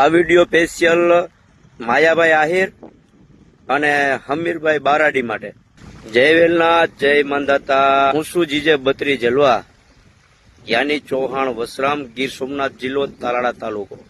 આ video special Mayabhai Ahir અને હમીરભાઈ બારાડી માટે। જય વેલનાથ, જય માંધાતા। હું છું જીજે બત્રી જલવા, યાની ચૌહાણ વસરામ, ગીર સોમનાથ જિલ્લો, તાલાળા તાલુકો।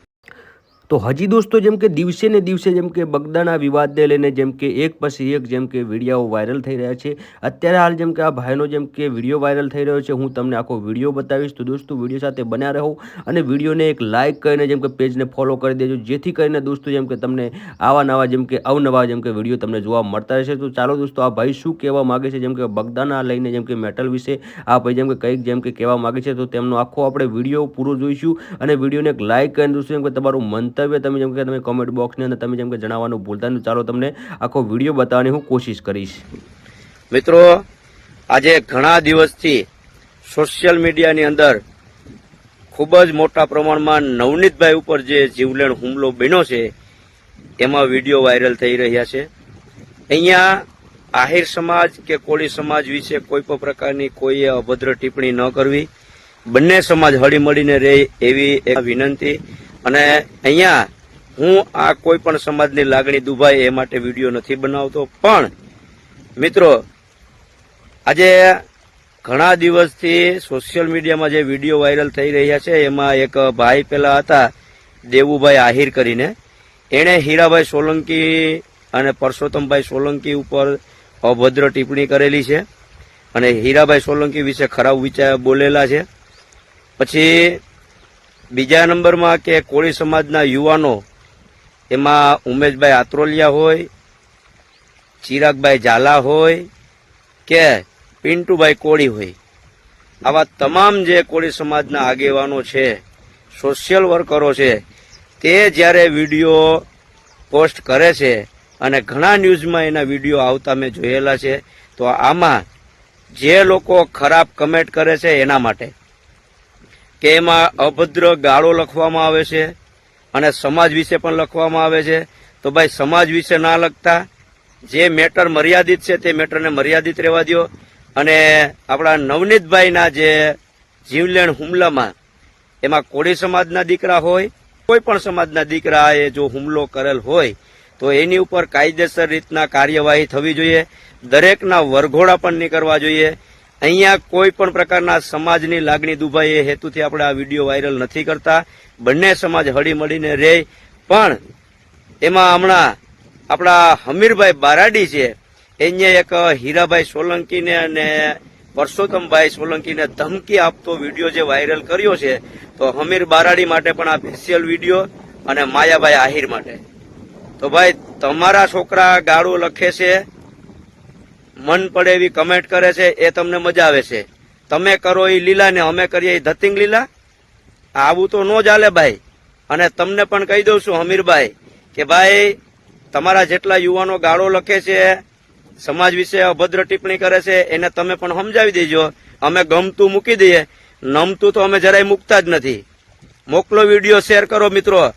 તો હજી દોસ્તો જેમ કે દિવસે ને દિવસે જેમ કે બગદાણા વિવાદને લઈને જેમ કે એક પછી એક જેમ કે વિડીયો વાયરલ થઈ રહ્યા છે। અત્યારે હાલ જેમ કે આ ભાઈનો જેમ કે વિડીયો વાયરલ થઈ રહ્યો છે, હું તમને આખો વિડીયો બતાવીશ। તો દોસ્તો વિડીયો સાથે બન્યા રહો અને વિડીયોને એક લાઇક કરીને જેમ કે પેજને ફોલો કરી દેજો, જેથી કરીને દોસ્તો જેમ કે તમને આવા નવા જેમ કે અવનવા જેમ કે વિડીયો તમને જોવા મળતા રહેશે। તો ચાલો દોસ્તો આ ભાઈ શું કહેવા માગે છે જેમ કે બગદાણા લઈને જેમ કે મેટલ વિશે આ ભાઈ જેમ કે કંઈક જેમ કે કહેવા માગે છે, તો તેમનો આખો આપણે વિડીયો પૂરો જોઈશું અને વિડીયોને એક લાઇક કરીને દોસ્તો જેમ કે તમારું મંતવ્ય તમે જેમ કે તમે કોમેન્ટ બોક્સની અંદર તમે જેમ કે જણાવવાનું ભૂલતા નહીં। ચાલો તમને આખો વિડીયો બતાવવાની હું કોશિશ કરીશ। મિત્રો, આજે ઘણા દિવસથી સોશિયલ મીડિયાની અંદર ખૂબ જ મોટા પ્રમાણમાં નવનીતભાઈ ઉપર જે જીવલેણ હુમલો બન્યો છે એમાં વિડીયો વાયરલ થઈ રહ્યા છે। અહીંયા આહિર સમાજ કે કોળી સમાજ વિશે કોઈ પણ પ્રકારની કોઈએ અભદ્ર ટિપ્પણી ન કરવી, બંને સમાજ હળીમળીને રહે એવી એક વિનંતી। અને અહીંયા હું આ કોઈ પણ સમાજની લાગણી દુભાય એ માટે વિડીયો નથી બનાવતો, પણ મિત્રો આજે ઘણા દિવસથી સોશિયલ મીડિયામાં જે વિડીયો વાયરલ થઈ રહ્યા છે એમાં એક ભાઈ પેલા હતા દેવુભાઈ આહિર કરીને, એણે હીરાભાઈ સોલંકી અને પરસોત્તમભાઈ સોલંકી ઉપર અભદ્ર ટિપ્પણી કરેલી છે અને હીરાભાઈ સોલંકી વિશે ખરાબ વિચાર બોલેલા છે। પછી બીજા નંબરમાં કે કોળી સમાજના યુવાનો, એમાં ઉમેશભાઈ આત્રોલિયા હોય, ચિરાગભાઈ ઝાલા હોય કે પિન્ટુભાઈ કોળી હોય, આવા તમામ જે કોળી સમાજના આગેવાનો છે, સોશિયલ વર્કરો છે, તે જ્યારે વિડીયો પોસ્ટ કરે છે અને ઘણા ન્યૂઝમાં એના વિડીયો આવતા મેં જોયેલા છે, તો આમાં જે લોકો ખરાબ કમેન્ટ કરે છે એના માટે કે એમાં અભદ્ર ગાળો લખવામાં આવે છે અને સમાજ વિશે પણ લખવામાં આવે છે, તો ભાઈ સમાજ વિશે ના લખતા, જે મેટર મર્યાદિત છે તે મેટરને મર્યાદિત રહેવા દો। અને આપણા નવનીતભાઈના જે જીવલેણ હુમલામાં એમાં કોળી સમાજના દીકરા હોય, કોઈ પણ સમાજના દીકરાએ જો હુમલો કરેલ હોય તો એની ઉપર કાયદેસર રીતના કાર્યવાહી થવી જોઈએ, દરેકના વરઘોડા પણ નહીં કરવા જોઈએ। અહીંયા કોઈ પણ પ્રકારના સમાજની લાગણી દુભાય એ હેતુથી આપણે આ વિડીયો વાયરલ નથી કરતા, બંને સમાજ હળીમળીને રહે। પણ એમાં હમણાં આપણા હમીરભાઈ બારાડી છે, એને એક હીરાભાઈ સોલંકીને અને પરસોત્તમભાઈ સોલંકીને ધમકી આપતો વિડીયો જે વાયરલ કર્યો છે, તો હમીર બારાડી માટે પણ આ સ્પેશિયલ વિડીયો અને માયાભાઈ આહિર માટે। તો ભાઈ તમારા છોકરા ગાળો લખે છે, મન પડે એવી કમેન્ટ કરે છે, એ તમને મજા આવે છે, તમે કરો એ લીલા ને અમે કરીએ એ ધતિંગ લીલા, આવું તો ન ચાલે ભાઈ। અને તમને પણ કહી દઉં છું હમીરભાઈ કે ભાઈ તમારા જેટલા યુવાનો ગાળો લખે છે, સમાજ વિશે અભદ્ર ટિપ્પણી કરે છે, એને તમે પણ સમજાવી દેજો। અમે ગમતું મૂકી દઈએ, નમતું તો અમે જરાય મૂકતા જ નથી। મોકલો વિડીયો, શેર કરો મિત્રો।